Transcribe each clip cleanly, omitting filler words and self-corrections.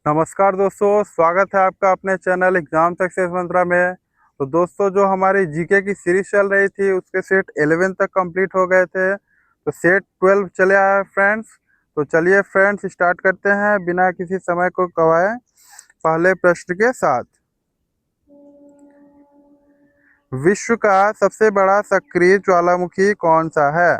नमस्कार दोस्तों, स्वागत है आपका अपने चैनल एग्जाम सक्सेस मंत्रा में। तो दोस्तों, जो हमारी जीके की सीरीज चल रही थी उसके सेट 11 तक कंप्लीट हो गए थे। तो सेट 12 चले आया है फ्रेंड्स। तो चलिए फ्रेंड्स, स्टार्ट करते हैं बिना किसी समय को गवाए पहले प्रश्न के साथ। विश्व का सबसे बड़ा सक्रिय ज्वालामुखी कौन सा है?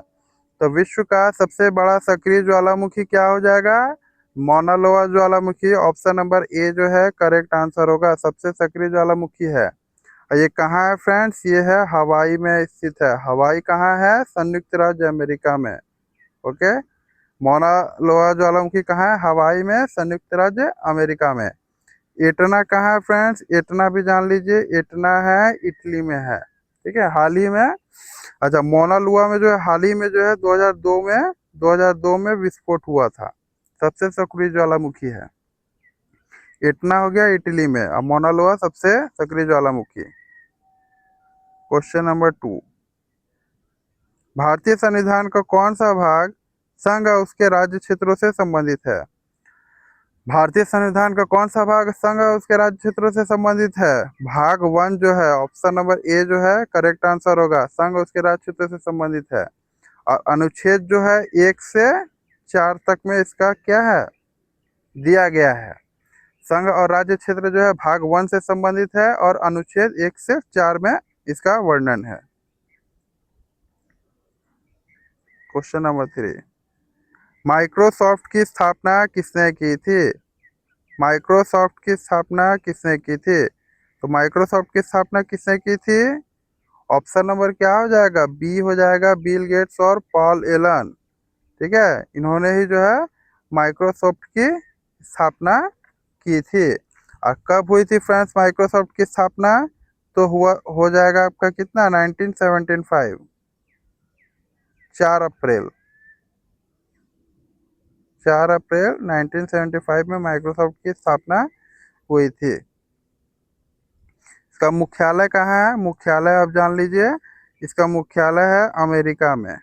तो विश्व का सबसे बड़ा सक्रिय ज्वालामुखी क्या हो जाएगा? मौना लोआ ज्वालामुखी। ऑप्शन नंबर ए जो है करेक्ट आंसर होगा, सबसे सक्रिय ज्वालामुखी है। और ये कहाँ है फ्रेंड्स? ये है हवाई में स्थित है। हवाई कहाँ है? संयुक्त राज्य अमेरिका में। ओके। मौना लोआ ज्वालामुखी कहाँ है? हवाई में, संयुक्त राज्य अमेरिका में। एटना कहाँ है फ्रेंड्स? एटना भी जान लीजिए, एटना है इटली में है। ठीक है, हाल ही में। अच्छा, मोना लुआ में जो है हाल ही में जो है 2002 में विस्फोट हुआ था। सबसे सक्रिय ज्वालामुखी है। इतना हो गया इटली में। अब मोना लुआ सबसे सक्रिय ज्वालामुखी। Question number 2। भारतीय संविधान का कौन सा भाग संघ और उसके राज्य क्षेत्रों से संबंधित है? भारतीय संविधान का कौन सा भाग संघ और उसके राज्य क्षेत्रों से संबंधित है? भाग 1 जो है, ऑप्शन नंबर ए जो है करेक्ट आंसर होगा, संघ और उसके राज्य क्षेत्रों से संबंधित है। और अनुच्छेद जो है 1 से 4 तक में इसका क्या है, दिया गया है। संघ और राज्य क्षेत्र जो है भाग 1 से संबंधित है और अनुच्छेद 1 से 4 में इसका वर्णन है। Question number 3। माइक्रोसॉफ्ट की स्थापना किसने की थी? माइक्रोसॉफ्ट की स्थापना किसने की थी? तो माइक्रोसॉफ्ट की स्थापना किसने की थी? ऑप्शन नंबर क्या हो जाएगा? बी हो जाएगा, बिल गेट्स और पॉल एलन। ठीक है, इन्होंने ही जो है माइक्रोसॉफ्ट की स्थापना की थी। और कब हुई थी फ्रेंड्स माइक्रोसॉफ्ट की स्थापना? तो हुआ हो जाएगा आपका कितना, 1975, 4 अप्रैल। 4 अप्रैल 1975 में माइक्रोसॉफ्ट की स्थापना हुई थी। इसका मुख्यालय कहाँ है? मुख्यालय आप जान लीजिए, इसका मुख्यालय है अमेरिका में।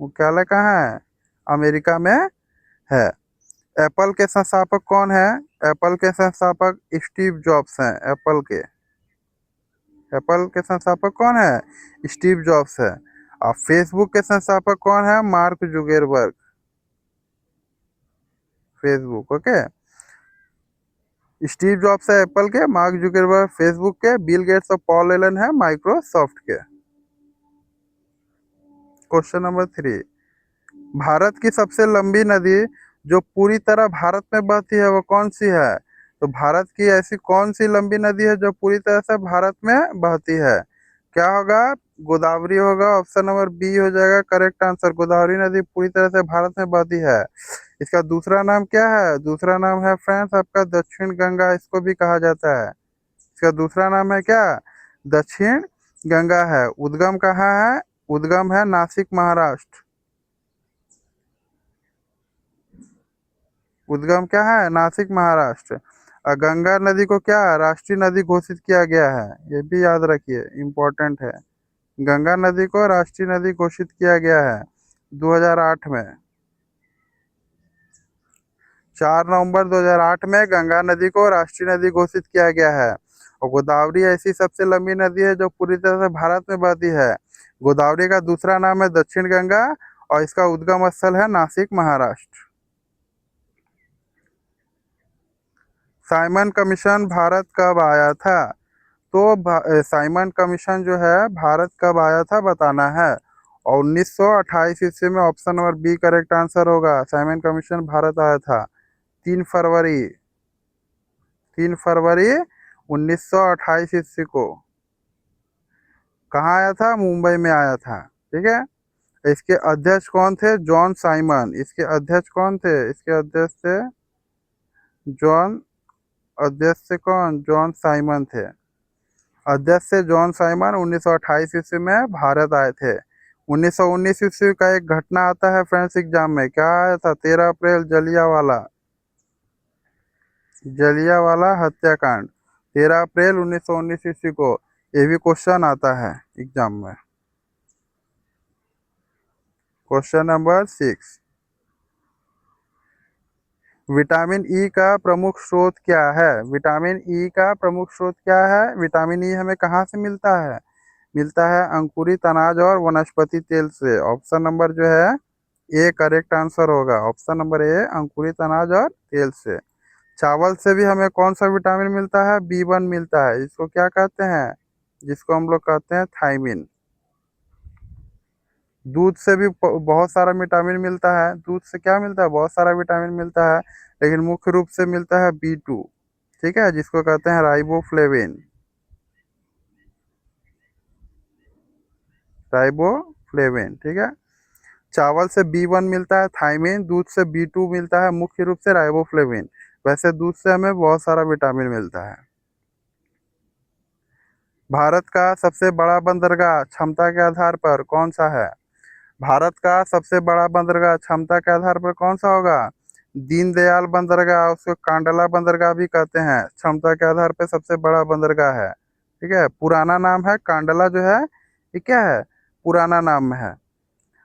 मुख्यालय कहाँ है? अमेरिका में है। एप्पल के संस्थापक कौन है? एप्पल के संस्थापक स्टीव जॉब्स हैं। एप्पल के संस्थापक कौन है? स्टीव जॉब्स है। और फेसबुक के संस्थापक कौन है? Mark Zuckerberg. Facebook, okay. Steve jobs है एप्पल के, मार्क जुगरबर्ग फेसबुक के, बिल गेट्स और पॉल एलन है माइक्रोसॉफ्ट के। Question number 3। भारत की सबसे लंबी नदी जो पूरी तरह भारत में बहती है वो कौन सी है? तो भारत की ऐसी कौन सी लंबी नदी है जो पूरी तरह से भारत में बहती है? क्या होगा? गोदावरी होगा। ऑप्शन नंबर बी हो जाएगा करेक्ट आंसर, गोदावरी नदी पूरी तरह से भारत में बहती है। इसका दूसरा नाम क्या है? दूसरा नाम है फ्रेंड्स आपका दक्षिण गंगा, इसको भी कहा जाता है। इसका दूसरा नाम है क्या? दक्षिण गंगा है। उद्गम कहाँ है? उद्गम है नासिक, महाराष्ट्र। उद्गम क्या है? नासिक, महाराष्ट्र। और गंगा नदी को क्या राष्ट्रीय नदी घोषित किया गया है? ये भी याद रखिए, इम्पोर्टेंट है। गंगा नदी को राष्ट्रीय नदी घोषित किया गया है 2008 में। 4 नवंबर 2008 में गंगा नदी को राष्ट्रीय नदी घोषित किया गया है। और गोदावरी ऐसी सबसे लंबी नदी है जो पूरी तरह से भारत में बहती है। गोदावरी का दूसरा नाम है दक्षिण गंगा और इसका उद्गम स्थल है नासिक, महाराष्ट्र। साइमन कमीशन भारत कब आया था? तो साइमन कमीशन जो है भारत कब आया था बताना है। और 1928 ईस्वी में, option number B correct answer होगा। साइमन कमीशन भारत आया था 3 फरवरी, 3 फरवरी 1928 ईस्वी को। कहाँ आया था? मुंबई में आया था। ठीक है। इसके अध्यक्ष कौन थे? John Simon. इसके अध्यक्ष कौन थे? इसके अध्यक्ष थे जॉन, अध्यक्ष से कौन? जॉन साइमन थे। अध्यक्ष से जॉन साइमन 1928 ईस्वी में भारत आए थे। 1919 ईस्वी का एक घटना आता है फ्रेंड्स एग्जाम में, क्या आया था? 13 अप्रैल, जलियांवाला हत्याकांड। 13 अप्रैल 1919 ईस्वी को। ये भी क्वेश्चन आता है एग्जाम में। Question number 6। विटामिन ई का प्रमुख स्रोत क्या है? विटामिन ई का प्रमुख स्रोत क्या है? विटामिन ई हमें कहाँ से मिलता है? मिलता है अंकुरित अनाज और वनस्पति तेल से। ऑप्शन नंबर जो है ए करेक्ट आंसर होगा। ऑप्शन नंबर ए अंकुरित अनाज और तेल से। चावल से भी हमें कौन सा विटामिन मिलता है? बी1 मिलता है। इसको क्या कहते हैं? जिसको हम लोग कहते हैं थायमिन। दूध से भी बहुत सारा विटामिन मिलता है। दूध से क्या मिलता है? बहुत सारा विटामिन मिलता है, लेकिन मुख्य रूप से मिलता है बी2, ठीक है, जिसको कहते हैं राइबोफ्लेविन। राइबोफ्लेविन, ठीक है। चावल से बी1 मिलता है थायमिन, दूध से बी2 मिलता है मुख्य रूप से राइबोफ्लेविन। वैसे दूध से हमें बहुत सारा विटामिन मिलता है। भारत का सबसे बड़ा बंदरगाह क्षमता के आधार पर कौन सा है? भारत का सबसे बड़ा बंदरगाह क्षमता के आधार पर कौन सा होगा? दीनदयाल बंदरगाह, उसको कांडला बंदरगाह भी कहते हैं। क्षमता के आधार पर सबसे बड़ा बंदरगाह है, ठीक है। पुराना नाम है कांडला जो है, ये क्या है? पुराना नाम है।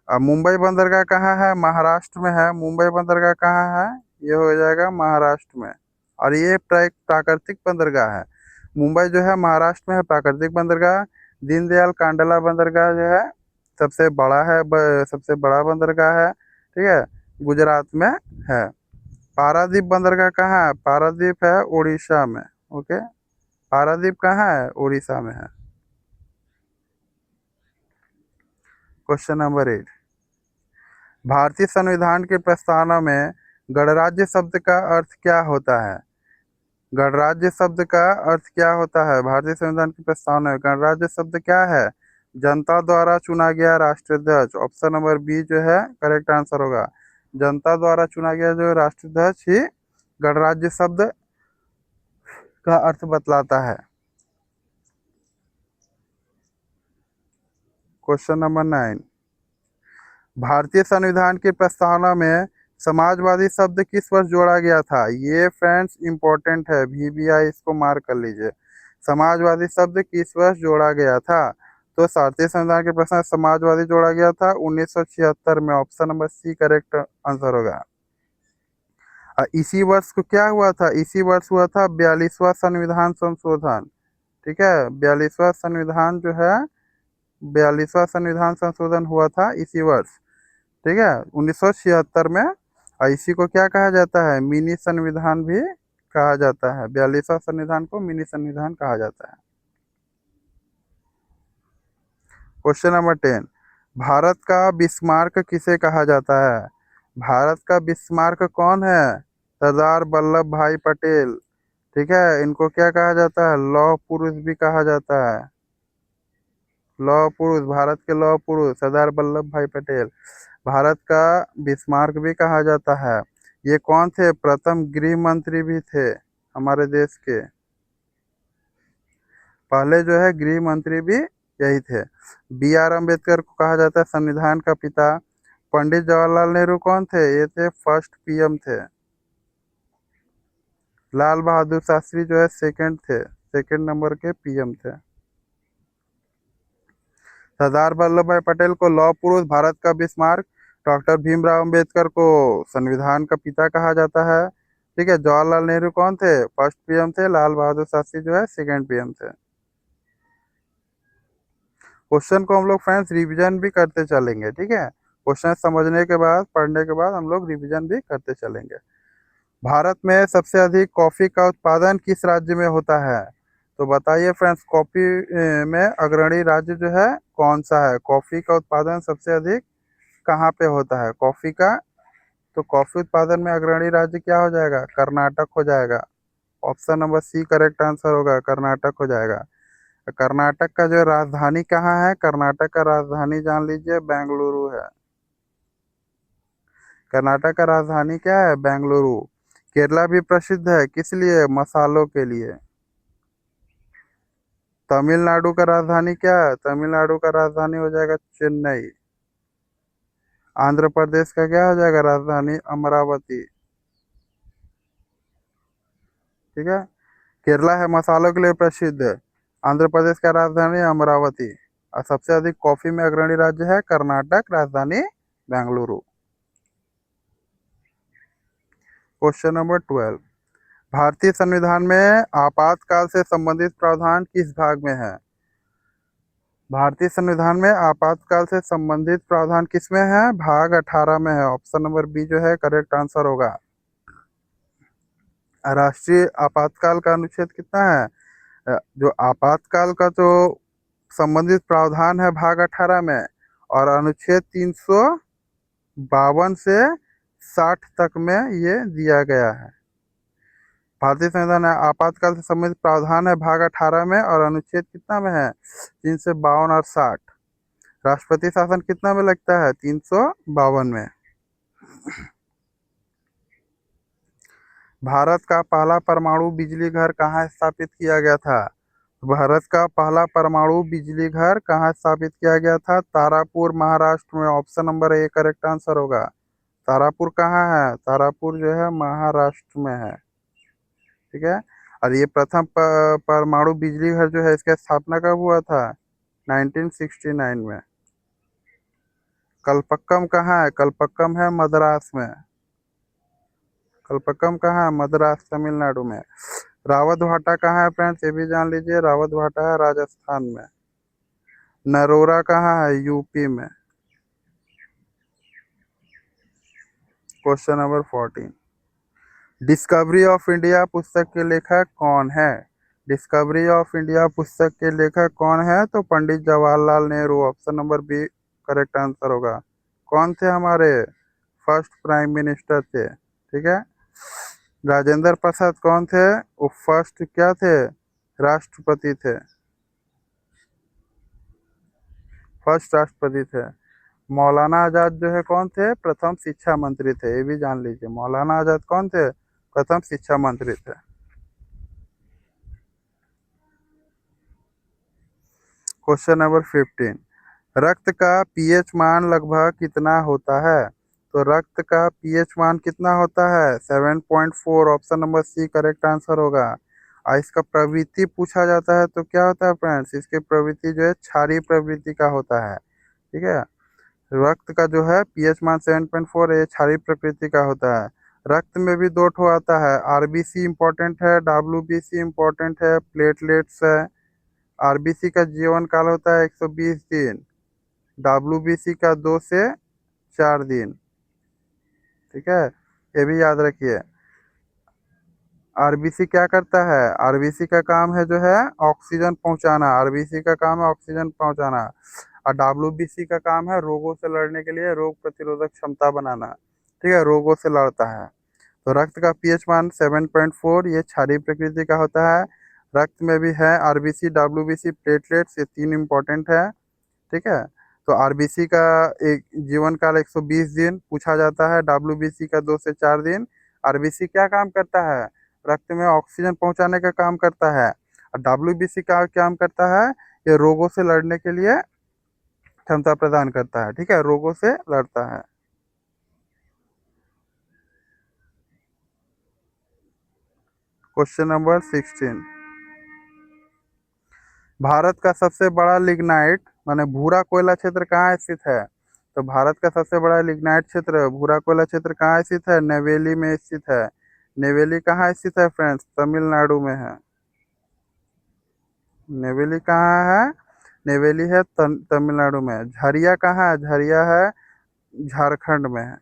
अब मुंबई बंदरगाह कहाँ है? महाराष्ट्र में है। मुंबई बंदरगाह कहाँ है? ये हो जाएगा महाराष्ट्र में। और ये प्राकृतिक बंदरगाह है। मुंबई जो है महाराष्ट्र में है, प्राकृतिक बंदरगाह। दीनदयाल कांडला बंदरगाह जो है सबसे बड़ा है, सबसे बड़ा बंदरगाह है, ठीक है, गुजरात में है। पारादीप बंदरगाह कहाँ है? पारादीप है उड़ीसा में। ओके, पारादीप कहाँ है? उड़ीसा में है। क्वेश्चन नंबर 8, भारतीय संविधान की प्रस्तावना में गणराज्य शब्द का अर्थ क्या होता है? गणराज्य शब्द का अर्थ क्या होता है? भारतीय संविधान की प्रस्तावना में गणराज्य शब्द क्या है? जनता द्वारा चुना गया राष्ट्राध्यक्ष। ऑप्शन नंबर बी जो है करेक्ट आंसर होगा। जनता द्वारा चुना गया जो राष्ट्राध्यक्ष ही गणराज्य शब्द का अर्थ बतलाता है। क्वेश्चन नंबर 9, भारतीय संविधान की प्रस्तावना में समाजवादी शब्द किस वर्ष जोड़ा गया था? ये फ्रेंड्स इंपॉर्टेंट है, VBI इसको मार्क कर लीजिए। समाजवादी शब्द किस वर्ष जोड़ा गया था? तो भारतीय संविधान के प्रश्न में समाजवादी जोड़ा गया था 1976 में। Option number C correct answer होगा। इसी वर्ष को क्या हुआ था? इसी वर्ष हुआ था 42वां संविधान संशोधन, ठीक है। 42वां संविधान जो है, 42वां संविधान संशोधन हुआ था इसी वर्ष, ठीक है, 1976 में। और इसी को क्या कहा जाता है? मिनी संविधान भी कहा जाता है। 42वां संविधान को मिनी संविधान कहा जाता है। क्वेश्चन नंबर 10, भारत का बिस्मार्क किसे कहा जाता है? भारत का बिस्मार्क कौन है? सरदार वल्लभ भाई पटेल, ठीक है। इनको क्या कहा जाता है? लौह पुरुष भी कहा जाता है। लौह पुरुष, भारत के लौह पुरुष सरदार वल्लभ भाई पटेल। भारत का बिस्मार्क भी कहा जाता है। ये कौन थे? प्रथम गृह मंत्री भी थे हमारे देश के। पहले जो है गृह मंत्री भी यही थे। B.R. अम्बेडकर को कहा जाता है संविधान का पिता। पंडित जवाहरलाल नेहरू कौन थे? ये थे फर्स्ट PM थे। लाल बहादुर शास्त्री जो है सेकंड थे, सेकंड नंबर के PM थे। सरदार वल्लभ भाई पटेल को लौह पुरुष, भारत का बिस्मार्क, डॉक्टर भीमराव अंबेडकर को संविधान का पिता कहा जाता है, ठीक है। जवाहरलाल नेहरू कौन थे? फर्स्ट PM थे। लाल बहादुर शास्त्री जो है सेकंड PM थे। क्वेश्चन को हम लोग फ्रेंड्स रिवीजन भी करते चलेंगे, ठीक है। क्वेश्चन समझने के बाद, पढ़ने के बाद हम लोग रिवीजन भी करते चलेंगे। भारत में सबसे अधिक कॉफी का उत्पादन किस राज्य में होता है? तो बताइए फ्रेंड्स, कॉफी में अग्रणी राज्य जो है कौन सा है? कॉफी का उत्पादन सबसे अधिक कहाँ पे होता है कॉफी का? तो कॉफी उत्पादन में अग्रणी राज्य क्या हो जाएगा? कर्नाटक हो जाएगा। Option number C correct answer होगा, कर्नाटक हो जाएगा। कर्नाटक का जो राजधानी कहाँ है? कर्नाटक का राजधानी जान लीजिए, बेंगलुरु है। कर्नाटक का राजधानी क्या है? बेंगलुरु। केरला भी प्रसिद्ध है किस लिए? मसालों के लिए। तमिलनाडु का राजधानी क्या है? तमिलनाडु का राजधानी हो जाएगा चेन्नई। आंध्र प्रदेश का क्या हो जाएगा राजधानी? अमरावती, ठीक है। केरला है मसालों के लिए प्रसिद्ध, आंध्र प्रदेश का राजधानी अमरावती। और सबसे अधिक कॉफी में अग्रणी राज्य है कर्नाटक, राजधानी बेंगलुरु। क्वेश्चन नंबर 12, भारतीय संविधान में आपातकाल से संबंधित प्रावधान किस भाग में है? भारतीय संविधान में आपातकाल से संबंधित प्रावधान किसमें है? भाग 18 में है। ऑप्शन नंबर बी जो है करेक्ट आंसर होगा। राष्ट्रीय आपातकाल का अनुच्छेद कितना है? जो आपातकाल का जो संबंधित प्रावधान है भाग 18 में, और अनुच्छेद 352 से 60 तक में ये दिया गया है। भारतीय संविधान में आपातकाल से संबंधित प्रावधान है भाग 18 में, और अनुच्छेद कितना में है? 352 और 60। राष्ट्रपति शासन कितना में लगता है? 352 में। भारत का पहला परमाणु बिजली घर कहाँ स्थापित किया गया था? भारत का पहला परमाणु बिजली घर कहाँ स्थापित किया गया था? तारापुर, महाराष्ट्र में। Option number A correct answer होगा। तारापुर कहाँ है? तारापुर जो है महाराष्ट्र में है। ठीक है। और ये प्रथम परमाणु बिजली घर जो है इसका स्थापना कब हुआ था? 1969 में। कलपक्कम कहाँ है? कलपक्कम है मद्रास में। कलपक्कम कहाँ है? मद्रास, तमिलनाडु में। रावत भाटा कहाँ है फ्रेंड्स? ये भी जान लीजिए, रावत भाटा है राजस्थान में। नरोरा कहाँ है? यूपी में। Question number 14, discovery of India पुस्तक के लेखक कौन है? डिस्कवरी ऑफ इंडिया पुस्तक के लेखक कौन है? तो Pandit Jawaharlal Nehru. Option number B correct answer होगा। कौन थे हमारे फर्स्ट प्राइम मिनिस्टर थे? ठीक है। राजेंद्र प्रसाद कौन थे? वो फर्स्ट क्या थे? राष्ट्रपति थे। फर्स्ट राष्ट्रपति थे। मौलाना आजाद जो है कौन थे? प्रथम शिक्षा मंत्री थे। ये भी जान लीजिए, मौलाना आजाद कौन थे? प्रथम शिक्षा मंत्री थे। क्वेश्चन नंबर 15, रक्त का पीएच मान लगभग कितना होता है? तो रक्त का पीएच मान कितना होता है? 7.4। Option number C correct answer होगा। और इसका प्रवृत्ति पूछा जाता है तो क्या होता है फ्रेंड्स? इसकी प्रवृत्ति जो है क्षारीय प्रवृत्ति का होता है। ठीक है। रक्त का जो है पीएच मान 7.4 ये क्षारीय प्रकृति का होता है। रक्त में भी दो ठो आता है, आरबीसी इम्पोर्टेंट है, डब्ल्यूबीसी इम्पोर्टेंट है, प्लेटलेट्स है। आरबीसी का जीवन काल होता है 120 दिन, डब्ल्यूबीसी का 2 से 4 दिन। ठीक है, ये भी याद रखिए। आरबीसी क्या करता है? आरबीसी का काम है जो है ऑक्सीजन पहुंचाना। आरबीसी का काम है ऑक्सीजन पहुंचाना। और डब्ल्यूबीसी का काम है रोगों से लड़ने के लिए रोग प्रतिरोधक क्षमता बनाना। ठीक है, रोगों से लड़ता है। तो रक्त का पीएच मान 7.4 ये क्षारीय प्रकृति का होता है। रक्त में भी है आरबीसी, डब्ल्यूबीसी, प्लेटलेट्स, ये 3 इम्पोर्टेंट है। ठीक है। तो आरबीसी का एक जीवन काल 120 दिन पूछा जाता है, डब्ल्यूबीसी का 2 से 4 दिन। आरबीसी क्या काम करता है? रक्त में ऑक्सीजन पहुंचाने का काम करता है। और डब्ल्यूबीसी का काम करता है, ये रोगों से लड़ने के लिए क्षमता प्रदान करता है। ठीक है, रोगों से लड़ता है। क्वेश्चन नंबर 16, भारत का सबसे बड़ा लिग्नाइट माने भूरा कोयला क्षेत्र कहाँ स्थित है? तो भारत का सबसे बड़ा लिग्नाइट क्षेत्र भूरा कोयला क्षेत्र कहाँ स्थित है? नेवेली में स्थित है। नेवेली कहाँ स्थित है फ्रेंड्स? तमिलनाडु में है। नेवेली कहाँ है? नेवेली है तमिलनाडु में। झरिया कहाँ है? झरिया है झारखंड में है।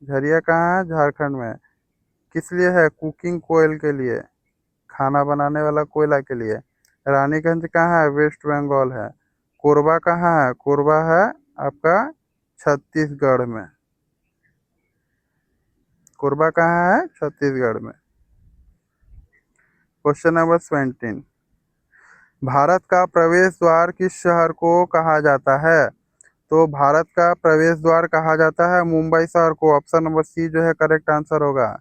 झरिया कहाँ है? झारखंड में। किस लिए है? कुकिंग कोयल के लिए, खाना बनाने वाला कोयला के लिए। रानीगंज कहाँ है? वेस्ट बंगाल है। कोरबा कहाँ है? कोरबा है आपका छत्तीसगढ़ में। कोरबा कहाँ है? छत्तीसगढ़ में। क्वेश्चन नंबर 17, भारत का प्रवेश द्वार किस शहर को कहा जाता है? तो भारत का प्रवेश द्वार कहा जाता है मुंबई शहर को। ऑप्शन नंबर सी जो है करेक्ट आंसर होगा।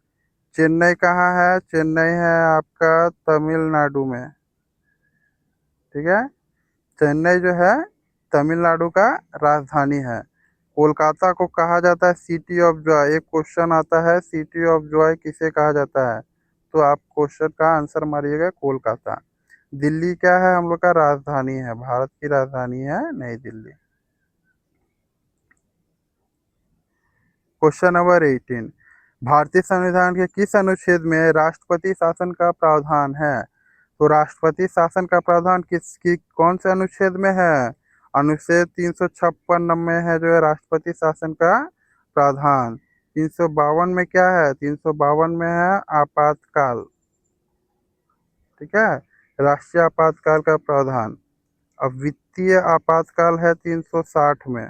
चेन्नई कहाँ है? चेन्नई है आपका तमिलनाडु में। ठीक है, चेन्नई जो है तमिलनाडु का राजधानी है। कोलकाता को कहा जाता है सिटी ऑफ जॉय। एक क्वेश्चन आता है सिटी ऑफ जॉय किसे कहा जाता है? तो आप क्वेश्चन का आंसर मारिएगा कोलकाता। दिल्ली क्या है? हम लोग का राजधानी है, भारत की राजधानी है नई दिल्ली। क्वेश्चन नंबर 18, भारतीय संविधान के किस अनुच्छेद में राष्ट्रपति शासन का प्रावधान है? तो राष्ट्रपति शासन का प्रावधान किसकी कौन से अनुच्छेद में है? अनुच्छेद 356 में है जो है राष्ट्रपति शासन का प्रावधान। 352 में क्या है? 352 में है आपातकाल। ठीक है, राष्ट्रीय आपातकाल का प्रावधान। अब वित्तीय आपातकाल है 360 में।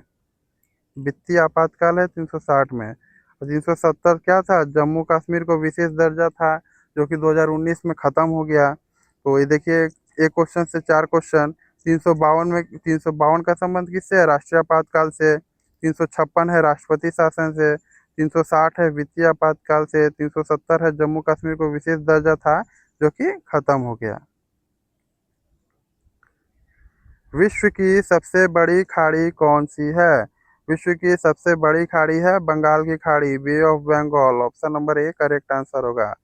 वित्तीय आपातकाल है 360 में। और 370 क्या था? जम्मू कश्मीर को विशेष दर्जा था, जो कि 2019 में ख़त्म हो गया। तो ये देखिए, एक क्वेश्चन से 4 क्वेश्चन। 352 में 352 का संबंध किससे है? राष्ट्रीय आपातकाल से। 356 है राष्ट्रपति शासन से। 360 है वित्तीय आपातकाल से। 370 है जम्मू कश्मीर को विशेष दर्जा था, जो कि ख़त्म हो गया। विश्व की सबसे बड़ी खाड़ी कौन सी है? विश्व की सबसे बड़ी खाड़ी है बंगाल की खाड़ी, bay of Bengal. Option number A correct answer होगा।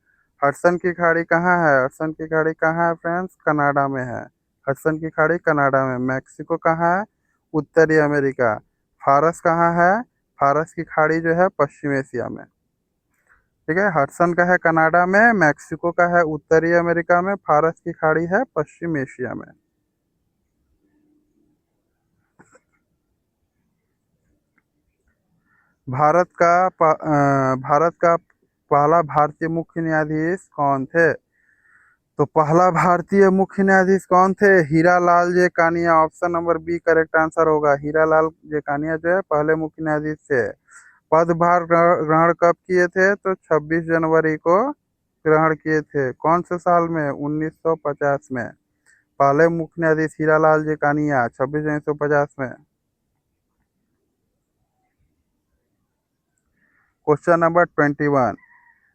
हडसन की खाड़ी कहाँ है? हडसन की खाड़ी कहाँ है फ्रेंड्स? कनाडा में है। हडसन की खाड़ी कनाडा में। मैक्सिको कहाँ है? उत्तरी अमेरिका। फारस कहाँ है? फारस की खाड़ी जो है पश्चिम एशिया में। ठीक है, हडसन का है कनाडा में, मैक्सिको का है उत्तरी अमेरिका में, फारस की खाड़ी है पश्चिम एशिया में। भारत का पहला भारतीय मुख्य न्यायाधीश कौन थे? तो पहला भारतीय मुख्य न्यायाधीश कौन थे? Hiralal J Kania. Option number B correct answer Hiralal. J J Kania जो है पहले मुख्य न्यायाधीश थे। पदभार ग्रहण कब किए थे? तो 26 जनवरी को ग्रहण किए थे। कौन से साल में? 1950 में। पहले मुख्य न्यायाधीश हीरालाल जे कानिया 26 जनवरी 1950 में। Question number 21।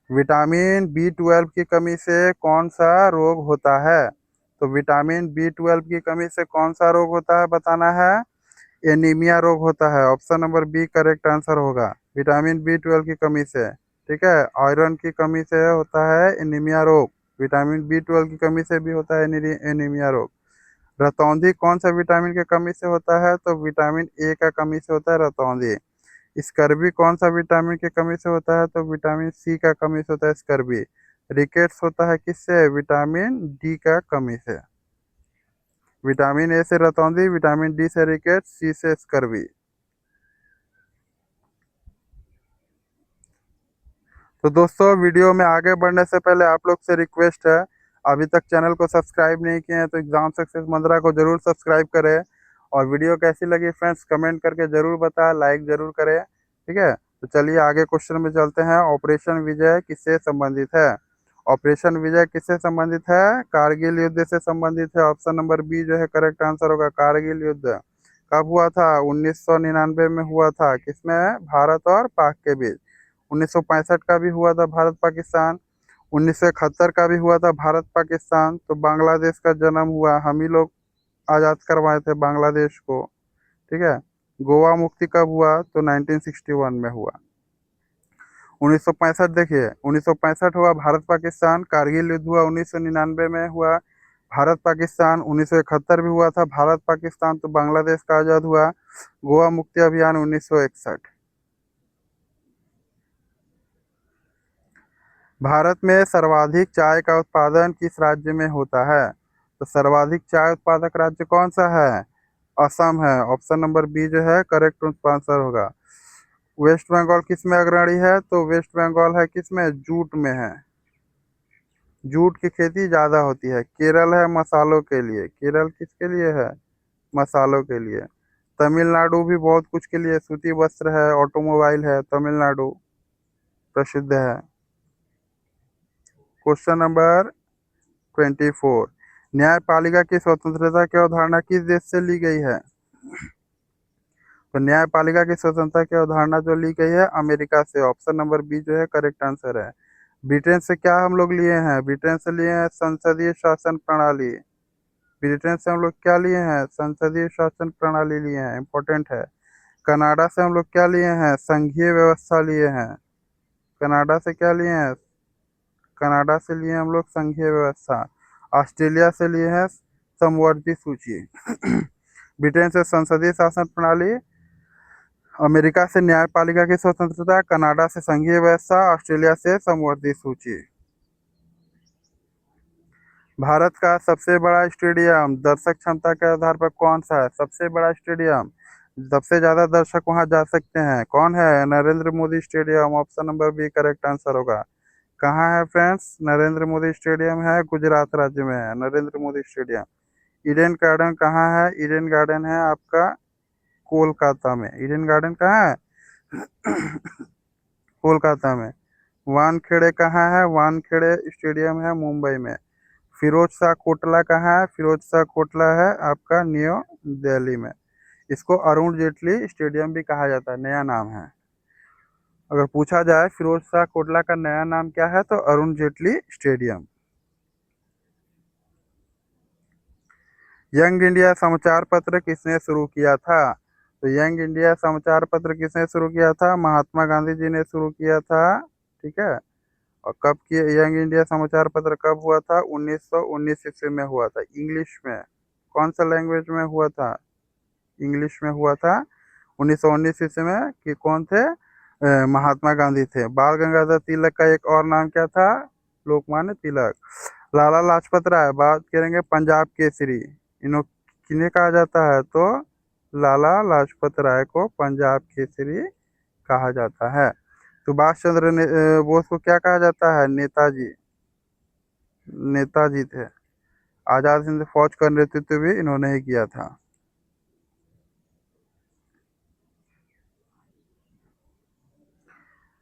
विटामिन बी 12 की कमी से कौन सा रोग होता है? तो विटामिन बी 12 की कमी से कौन सा रोग होता है बताना है। एनीमिया रोग होता है। Option number B correct answer होगा। विटामिन बी 12 की कमी से। ठीक है, आयरन की कमी से होता है एनीमिया रोग। विटामिन बी 12 की कमी से भी होता है एनीमिया रोग। रतौंधी कौन सा विटामिन की कमी से होता है? तो विटामिन ए का कमी से होता है रतौंधी। स्कर्वी कौन सा विटामिन की कमी से होता है? तो विटामिन सी का कमी से होता है स्कर्वी। रिकेट्स होता है किससे? विटामिन डी का कमी से। विटामिन ए से रतौंधी, विटामिन डी से रिकेट्स, सी से स्कर्वी। तो दोस्तों, वीडियो में आगे बढ़ने से पहले आप लोग से रिक्वेस्ट है, अभी तक चैनल को सब्सक्राइब नहीं किए हैं तो एग्जाम सक्सेस मंत्रा को जरूर सब्सक्राइब करें। और वीडियो कैसी लगी फ्रेंड्स कमेंट करके जरूर बताएं, लाइक जरूर करें। ठीक है, तो चलिए आगे क्वेश्चन में चलते हैं। ऑपरेशन विजय किससे संबंधित है? ऑपरेशन विजय किससे संबंधित है? कारगिल युद्ध से संबंधित है। ऑप्शन नंबर बी जो है करेक्ट आंसर होगा। कारगिल युद्ध कब हुआ था? 1999 में हुआ था। किसमें? भारत और पाक के बीच। 1965 का भी हुआ था भारत पाकिस्तान। 1971 का भी हुआ था भारत पाकिस्तान। तो बांग्लादेश का जन्म हुआ, हम ही लोग आज़ाद करवाए थे बांग्लादेश को। ठीक है, गोवा मुक्ति कब हुआ? तो 1961 में हुआ। 1965 देखिए, 1965 हुआ भारत पाकिस्तान। कारगिल युद्ध हुआ 1999 में हुआ भारत पाकिस्तान। 1971 भी हुआ था भारत पाकिस्तान। तो बांग्लादेश का आज़ाद हुआ। गोवा मुक्ति अभियान 1961। भारत में सर्वाधिक चाय का उत्पादन किस राज्य में होता है? तो सर्वाधिक चाय उत्पादक राज्य कौन सा है? असम है। ऑप्शन नंबर बी जो है करेक्ट आंसर होगा। वेस्ट बंगाल किस में अग्रणी है? तो वेस्ट बंगाल है किस में? जूट में है। जूट की खेती ज़्यादा होती है। केरल है मसालों के लिए। केरल किसके लिए है? मसालों के लिए। तमिलनाडु भी बहुत कुछ के लिए, सूती वस्त्र है, ऑटोमोबाइल है, तमिलनाडु प्रसिद्ध है। Question number 24। न्यायपालिका की स्वतंत्रता की अवधारणा किस देश से ली गई है? तो न्यायपालिका की स्वतंत्रता की अवधारणा जो ली गई है अमेरिका से। ऑप्शन नंबर बी जो है करेक्ट आंसर है। ब्रिटेन से क्या हम लोग लिए हैं? ब्रिटेन से लिए हैं संसदीय शासन प्रणाली। ब्रिटेन से हम लोग क्या लिए हैं? संसदीय शासन प्रणाली लिए हैं, इंपॉर्टेंट है। कनाडा से हम लोग क्या लिए हैं? संघीय व्यवस्था लिए हैं। कनाडा से क्या लिए हैं? कनाडा से लिए हम लोग संघीय व्यवस्था। ऑस्ट्रेलिया से लिए हैं समवर्ती सूची। ब्रिटेन से संसदीय शासन प्रणाली। अमेरिका से न्यायपालिका की स्वतंत्रता, कनाडा से संघीय व्यवस्था, ऑस्ट्रेलिया से समवर्ती सूची। भारत का सबसे बड़ा स्टेडियम दर्शक क्षमता के आधार पर कौन सा है? सबसे बड़ा स्टेडियम, सबसे ज्यादा दर्शक वहां जा सकते हैं, कौन है? Narendra Modi stadium, option number B correct answer होगा। कहाँ है फ्रेंड्स? नरेंद्र मोदी स्टेडियम है गुजरात राज्य में है Narendra Modi stadium. Eden garden कहाँ है? ईडन गार्डन है आपका कोलकाता में। ईडन गार्डन कहाँ है? कोलकाता में। वानखेड़े कहाँ है? वानखेड़े स्टेडियम है मुंबई में। फिरोज शाह कोटला कहाँ है? फिरोज शाह कोटला है आपका न्यू दिल्ली में। इसको अरुण जेटली स्टेडियम भी कहा जाता है, नया नाम है। अगर पूछा जाए फिरोज शाह कोटला का नया नाम क्या है तो Arun Jaitley stadium. Young India समाचार पत्र किसने शुरू किया था? तो यंग इंडिया समाचार पत्र किसने शुरू किया था? महात्मा गांधी जी ने शुरू किया था। ठीक है। और कब किया यंग इंडिया समाचार पत्र कब हुआ था? 1919 ईस्वी में हुआ था। इंग्लिश में कौन सा लैंग्वेज में हुआ था? इंग्लिश में हुआ था 1919 ईस्वी में। कि कौन थे? महात्मा गांधी थे। बाल गंगाधर तिलक का एक और नाम क्या था? लोकमान्य तिलक। लाला लाजपत राय, बात करेंगे पंजाब केसरी, इन्हों किन्हें कहा जाता है? तो लाला लाजपत राय को पंजाब केसरी कहा जाता है। सुभाष चंद्र बोस को क्या कहा जाता है? नेताजी। नेताजी थे। आजाद हिंद फौज का नेतृत्व भी इन्होंने ही किया था।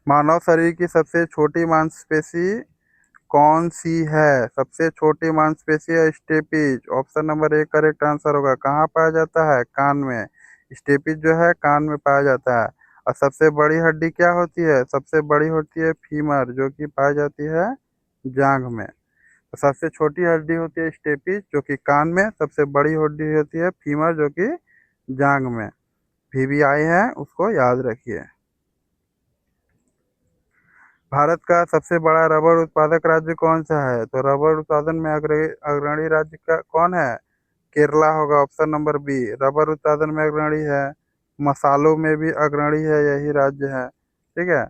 मानव शरीर की सबसे छोटी मांसपेशी कौन सी है? सबसे छोटी मांसपेशी है stapes, option number A correct answer होगा। कहाँ पाया जाता है? कान में। स्टेपिज जो है कान में पाया जाता है। और सबसे बड़ी हड्डी क्या होती है? सबसे बड़ी होती है फीमर, जो कि पाई जाती है जांघ में। तो सबसे छोटी हड्डी होती है स्टेपिज जो कि कान में, सबसे बड़ी हड्डी होती है फीमर जो कि जांघ में। वीवीआई है, उसको याद रखिए। भारत का सबसे बड़ा रबर उत्पादक राज्य कौन सा है? तो रबर उत्पादन में अग्रणी राज्य का कौन है? केरला होगा, ऑप्शन नंबर बी। रबर उत्पादन में अग्रणी है। मसालों में भी अग्रणी है, यही राज्य है। ठीक है।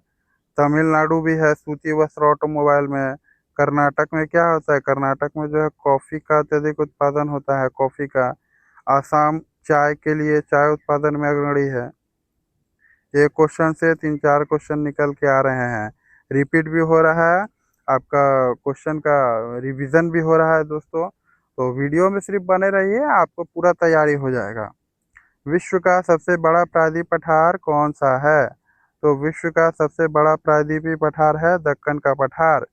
तमिलनाडु भी है सूती वस्त्र ऑटोमोबाइल में। कर्नाटक में क्या होता है? कर्नाटक में जो है कॉफी का अत्यधिक उत्पादन होता है, कॉफी का। आसाम चाय के लिए चाय उत्पादन में अग्रणी है। एक क्वेश्चन से 3-4 क्वेश्चन निकल के आ रहे हैं। रिपीट भी हो रहा है, आपका क्वेश्चन का रिवीजन भी हो रहा है दोस्तों। तो वीडियो में सिर्फ बने रहिए, आपको पूरा तैयारी हो जाएगा। विश्व का सबसे बड़ा प्रायद्वीप पठार कौन सा है? तो विश्व का सबसे बड़ा प्रायद्वीपीय पठार है दक्कन का पठार।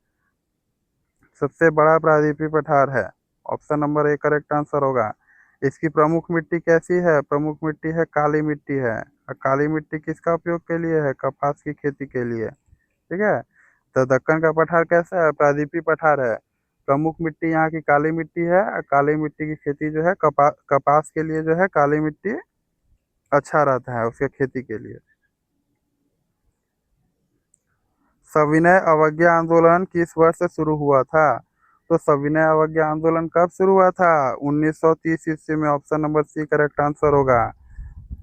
सबसे बड़ा प्रायद्वीपीय पठार है। Option number A correct answer होगा। इसकी प्रमुख मिट्टी कैसी है? प्रमुख मिट्टी है काली मिट्टी है। और काली मिट्टी किसका उपयोग के लिए है? कपास की खेती के लिए। ठीक है। तो दक्कन का पठार कैसा है? प्रायद्वीपीय पठार है। प्रमुख मिट्टी यहाँ की काली मिट्टी है। और काली मिट्टी की खेती जो है कपास के लिए जो है काली मिट्टी अच्छा रहता है उसके खेती के लिए। सविनय अवज्ञा आंदोलन किस वर्ष से शुरू हुआ था? तो सविनय अवज्ञा आंदोलन कब शुरू हुआ था? 1930 ईस्वी में, option number C correct answer होगा।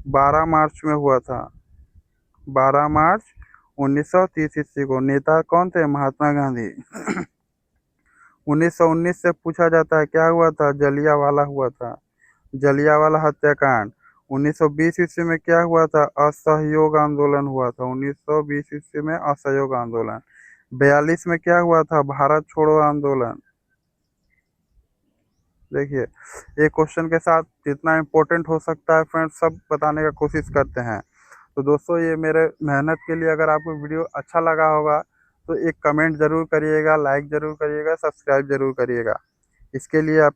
12 मार्च में हुआ था। 12 मार्च 1930 ईस्वी को। नेता कौन थे? महात्मा गांधी। 1919 से पूछा जाता है क्या हुआ था? जलियांवाला हुआ था, जलियांवाला हत्याकांड। 1920 ईस्वी में क्या हुआ था? असहयोग आंदोलन हुआ था। 1920 ईस्वी में असहयोग आंदोलन। 42 में क्या हुआ था? भारत छोड़ो आंदोलन। देखिए, एक क्वेश्चन के साथ जितना इम्पोर्टेंट हो सकता है फ्रेंड्स सब बताने का कोशिश करते हैं। तो दोस्तों ये मेरे मेहनत के लिए अगर आपको वीडियो अच्छा लगा होगा तो एक कमेंट ज़रूर करिएगा, लाइक ज़रूर करिएगा, सब्सक्राइब ज़रूर करिएगा। इसके लिए आप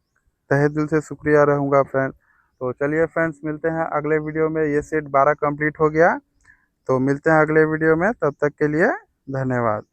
तहे दिल से शुक्रिया रहूँगा फ्रेंड। तो चलिए फ्रेंड्स, मिलते हैं अगले वीडियो में। ये सेट 12 कंप्लीट हो गया, तो मिलते हैं अगले वीडियो में। तब तक के लिए धन्यवाद।